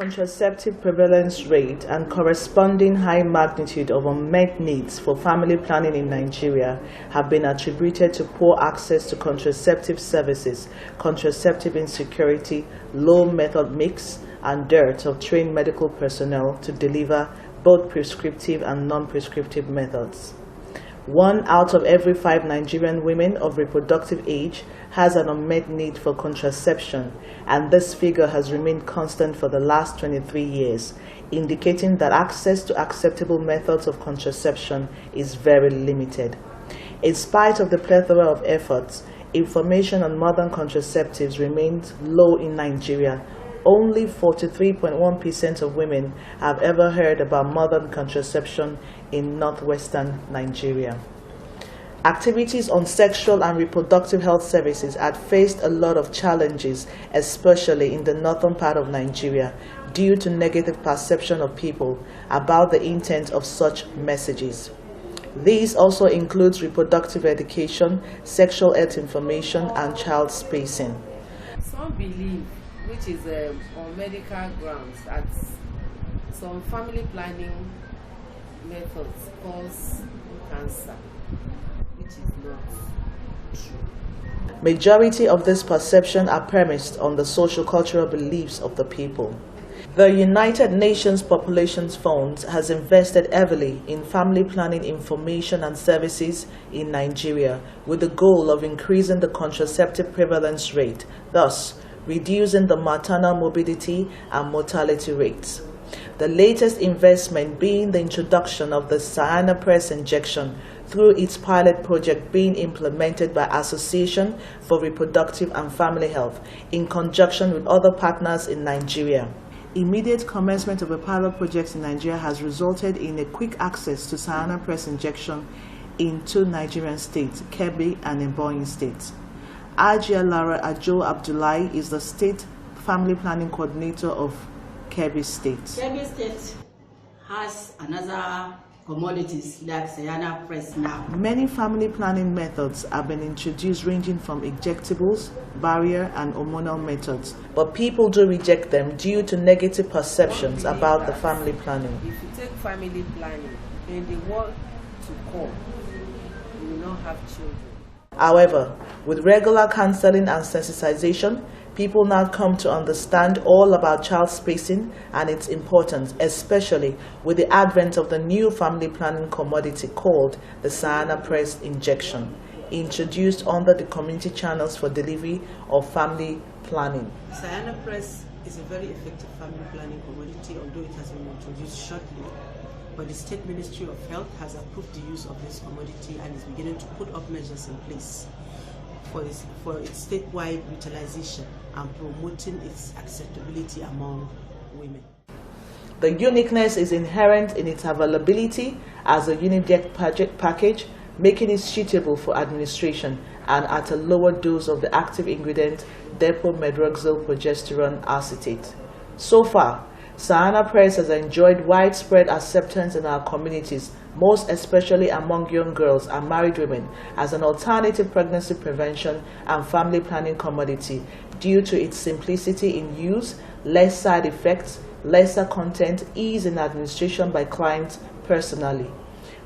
contraceptive prevalence rate and corresponding high magnitude of unmet needs for family planning in Nigeria have been attributed to poor access to contraceptive services, contraceptive insecurity, low method mix, and dearth of trained medical personnel to deliver both prescriptive and non-prescriptive methods. 1 out of every 5 Nigerian women of reproductive age has an unmet need for contraception, and this figure has remained constant for the last 23 years, indicating that access to acceptable methods of contraception is very limited. In spite of the plethora of efforts, information on modern contraceptives remains low in Nigeria. Only 43.1% of women have ever heard about modern contraception in northwestern Nigeria. Activities on sexual and reproductive health services had faced a lot of challenges, especially in the northern part of Nigeria, due to negative perception of people about the intent of such messages. These also includes reproductive education, sexual health information, and child spacing. Some believe, which is on medical grounds, that some family planning methods cause cancer, which is not true. Majority of this perception are premised on the social-cultural beliefs of the people. The United Nations Population Fund has invested heavily in family planning information and services in Nigeria with the goal of increasing the contraceptive prevalence rate, thus reducing the maternal morbidity and mortality rates. The latest investment being the introduction of the Sayana Press injection through its pilot project being implemented by Association for Reproductive and Family Health in conjunction with other partners in Nigeria. Immediate commencement of a pilot project in Nigeria has resulted in a quick access to Sayana Press injection in 2 Nigerian states, Kebbi and Ebonyi states. Ajia Lara Ajo Abdullahi is the State Family Planning Coordinator of Kebbi State. Kebbi State has another commodities like Sayana Press now. Many family planning methods have been introduced ranging from injectables, barrier and hormonal methods, but people do reject them due to negative perceptions about the family planning. If you take family planning, in the world to come, you will not have children. However, with regular counseling and sensitization, people now come to understand all about child spacing and its importance, especially with the advent of the new family planning commodity called the Sayana Press injection, introduced under the community channels for delivery of family planning. Sayana Press is a very effective family planning commodity, although it has been introduced shortly. But the State Ministry of Health has approved the use of this commodity and is beginning to put up measures in place for its statewide utilization and promoting its acceptability among women. The uniqueness is inherent in its availability as a unit package, making it suitable for administration and at a lower dose of the active ingredient depomedroxyl acetate. So far, Sayana Press has enjoyed widespread acceptance in our communities, most especially among young girls and married women, as an alternative pregnancy prevention and family planning commodity due to its simplicity in use, less side effects, lesser content, ease in administration by clients personally.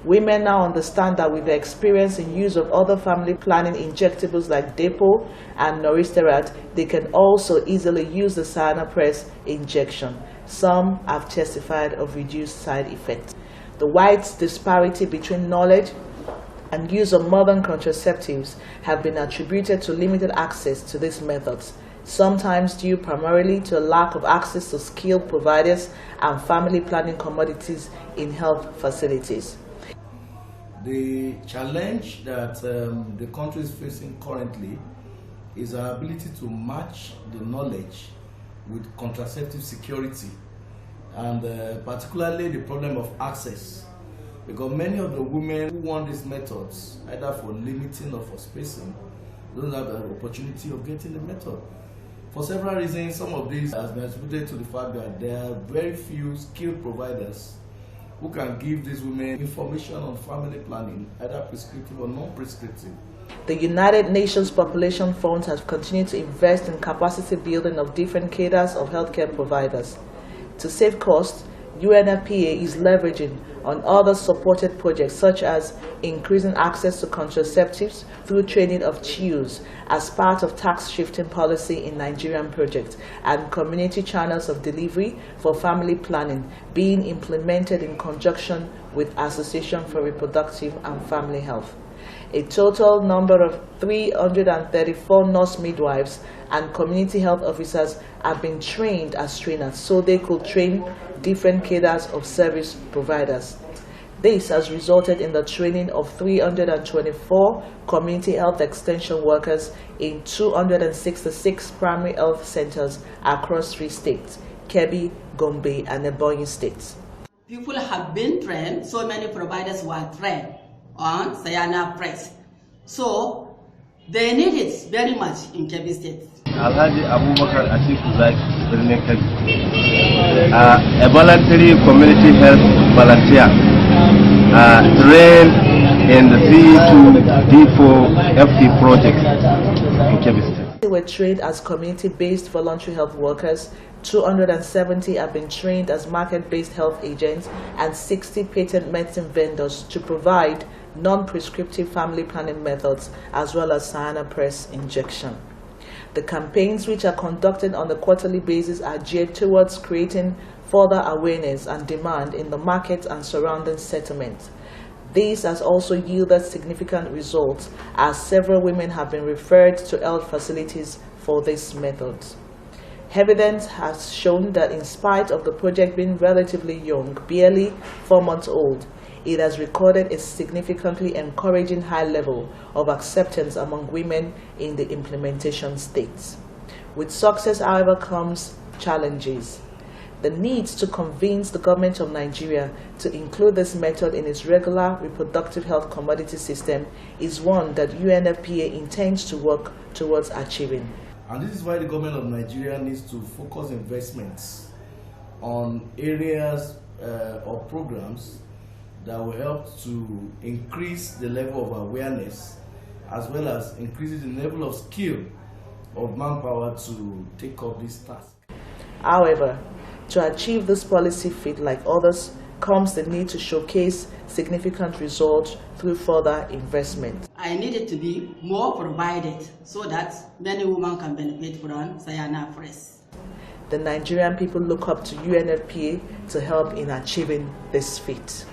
Women now understand that with the experience in use of other family planning injectables like Depo and Noristerat, they can also easily use the Sayana Press injection. Some have testified of reduced side effects. The wide disparity between knowledge and use of modern contraceptives have been attributed to limited access to these methods, sometimes due primarily to a lack of access to skilled providers and family planning commodities in health facilities. The challenge that the country is facing currently is our ability to match the knowledge with contraceptive security, and particularly the problem of access, because many of the women who want these methods, either for limiting or for spacing, don't have the opportunity of getting the method. For several reasons, some of these has been attributed to the fact that there are very few skilled providers who can give these women information on family planning, either prescriptive or non-prescriptive. The United Nations Population Fund has continued to invest in capacity building of different cadres of healthcare providers. To save costs, UNFPA is leveraging on other supported projects such as increasing access to contraceptives through training of CHIOs as part of tax shifting policy in Nigerian projects and community channels of delivery for family planning being implemented in conjunction with Association for Reproductive and Family Health. A total number of 334 nurse midwives and community health officers have been trained as trainers so they could train different cadres of service providers. This has resulted in the training of 324 community health extension workers in 266 primary health centers across 3 states, Kebbi, Gombe, and Ebonyi states. People have been trained, so many providers were trained on Sayana Press. So they need it very much in Kebbi State. Alhaji Abubakar Atiku Zaki, Birnin Kebbi. A voluntary community health volunteer trained in the C2D4FP project in Kebbi State. They were trained as community-based voluntary health workers, 270 have been trained as market-based health agents, and 60 patent medicine vendors to provide non-prescriptive family planning methods as well as Sayana Press injection. The campaigns, which are conducted on a quarterly basis, are geared towards creating further awareness and demand in the market and surrounding settlements. This has also yielded significant results as several women have been referred to health facilities for these methods. Evidence has shown that in spite of the project being relatively young, barely 4 months old, it has recorded a significantly encouraging high level of acceptance among women in the implementation states. With success, however, comes challenges. The need to convince the government of Nigeria to include this method in its regular reproductive health commodity system is one that UNFPA intends to work towards achieving. And this is why the government of Nigeria needs to focus investments on areas or programs that will help to increase the level of awareness as well as increasing the level of skill of manpower to take up this task. However, to achieve this policy fit like others comes the need to showcase significant results through further investment. I need it to be more provided so that many women can benefit from Sayana Press. The Nigerian people look up to UNFPA to help in achieving this feat.